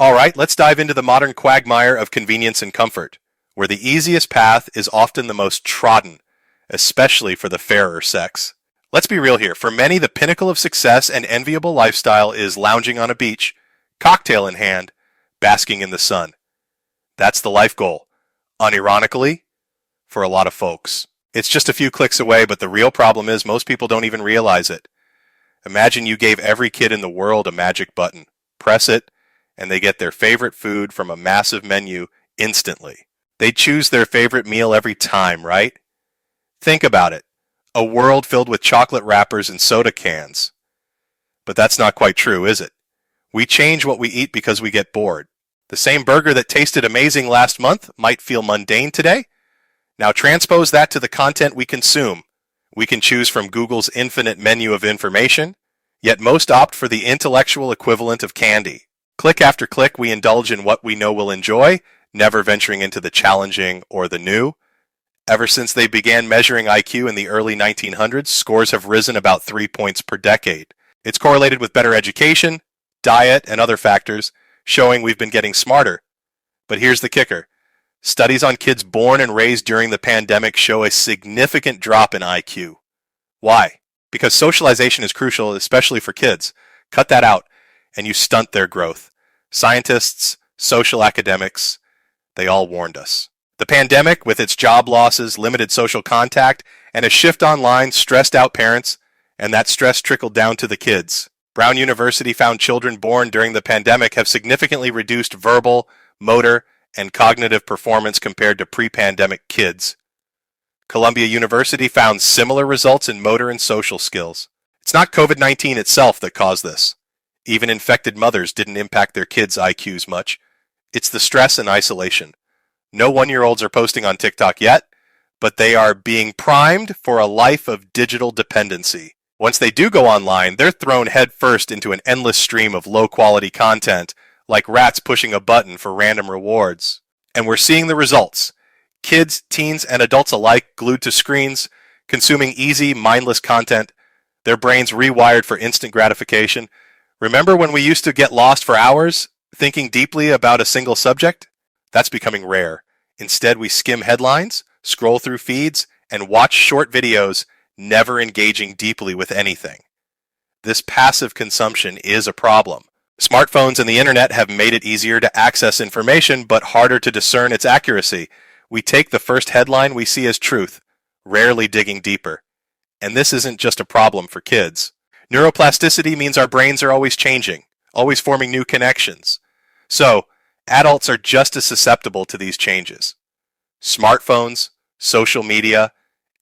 All right, let's dive into the modern quagmire of convenience and comfort, where the easiest path is often the most trodden, especially for the fairer sex. Let's be real here. For many, the pinnacle of success and enviable lifestyle is lounging on a beach, cocktail in hand, basking in the sun. That's the life goal. Unironically, for a lot of folks. It's just a few clicks away, but the real problem is most people don't even realize it. Imagine you gave every kid in the world a magic button. Press it, and they get their favorite food from a massive menu instantly. They choose their favorite meal every time, right? Think about it. A world filled with chocolate wrappers and soda cans. But that's not quite true, is it? We change what we eat because we get bored. The same burger that tasted amazing last month might feel mundane today. Now transpose that to the content we consume. We can choose from Google's infinite menu of information, yet most opt for the intellectual equivalent of candy. Click after click, we indulge in what we know we'll enjoy, never venturing into the challenging or the new. Ever since they began measuring IQ in the early 1900s, scores have risen about 3 points per decade. It's correlated with better education, diet, and other factors, showing we've been getting smarter. But here's the kicker. Studies on kids born and raised during the pandemic show a significant drop in IQ. Why? Because socialization is crucial, especially for kids. Cut that out, and you stunt their growth. Scientists, social academics, they all warned us. The pandemic, with its job losses, limited social contact, and a shift online, stressed out parents, and that stress trickled down to the kids. Brown University found children born during the pandemic have significantly reduced verbal, motor, and cognitive performance compared to pre-pandemic kids. Columbia University found similar results in motor and social skills. It's not COVID-19 itself that caused this. Even infected mothers didn't impact their kids' IQs much. It's the stress and isolation. No 1-year-olds are posting on TikTok yet, but they are being primed for a life of digital dependency. Once they do go online, they're thrown headfirst into an endless stream of low-quality content, like rats pushing a button for random rewards. And we're seeing the results. Kids, teens, and adults alike glued to screens, consuming easy, mindless content, their brains rewired for instant gratification. Remember when we used to get lost for hours, thinking deeply about a single subject? That's becoming rare. Instead, we skim headlines, scroll through feeds, and watch short videos, never engaging deeply with anything. This passive consumption is a problem. Smartphones and the internet have made it easier to access information, but harder to discern its accuracy. We take the first headline we see as truth, rarely digging deeper. And this isn't just a problem for kids. Neuroplasticity means our brains are always changing, always forming new connections. So, adults are just as susceptible to these changes. Smartphones, social media,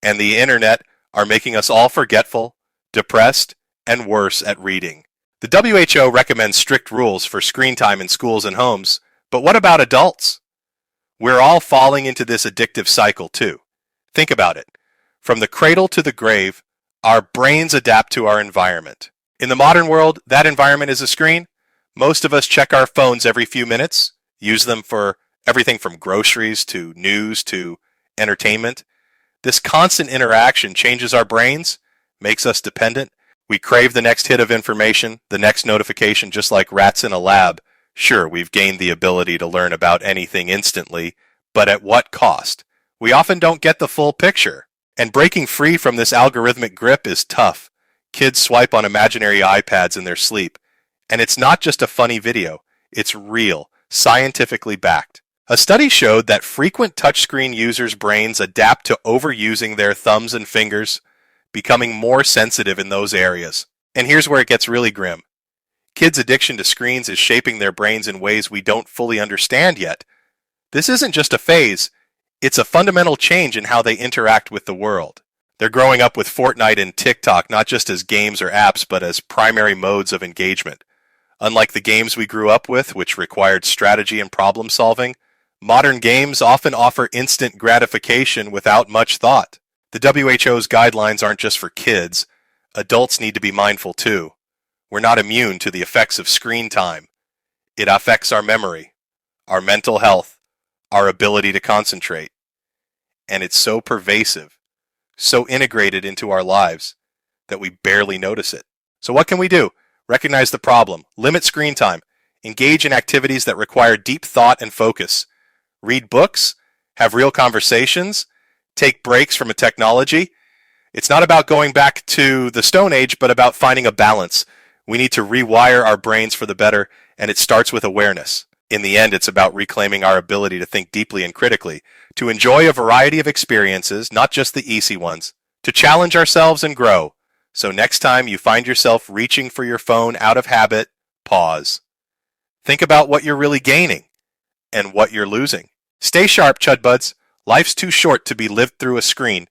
and the internet are making us all forgetful, depressed, and worse at reading. The WHO recommends strict rules for screen time in schools and homes, but what about adults? We're all falling into this addictive cycle too. Think about it. From the cradle to the grave, our brains adapt to our environment. In the modern world, that environment is a screen. Most of us check our phones every few minutes, use them for everything from groceries to news to entertainment. This constant interaction changes our brains, makes us dependent. We crave the next hit of information, the next notification, just like rats in a lab. Sure, we've gained the ability to learn about anything instantly, but at what cost? We often don't get the full picture. And breaking free from this algorithmic grip is tough. Kids swipe on imaginary iPads in their sleep. And it's not just a funny video. It's real, scientifically backed. A study showed that frequent touchscreen users' brains adapt to overusing their thumbs and fingers, becoming more sensitive in those areas. And here's where it gets really grim. Kids' addiction to screens is shaping their brains in ways we don't fully understand yet. This isn't just a phase. It's a fundamental change in how they interact with the world. They're growing up with Fortnite and TikTok not just as games or apps, but as primary modes of engagement. Unlike the games we grew up with, which required strategy and problem solving, modern games often offer instant gratification without much thought. The WHO's guidelines aren't just for kids. Adults need to be mindful too. We're not immune to the effects of screen time. It affects our memory, our mental health, our ability to concentrate. And it's so pervasive, so integrated into our lives, that we barely notice it. So what can we do? Recognize the problem, limit screen time, Engage in activities that require deep thought and focus. Read books, have real conversations, take breaks from a technology. It's not about going back to the Stone Age, but about finding a balance. We need to rewire our brains for the better, and it starts with awareness. In the end, it's about reclaiming our ability to think deeply and critically, to enjoy a variety of experiences, not just the easy ones, to challenge ourselves and grow. So next time you find yourself reaching for your phone out of habit, pause. Think about what you're really gaining and what you're losing. Stay sharp, Chud Buds. Life's too short to be lived through a screen.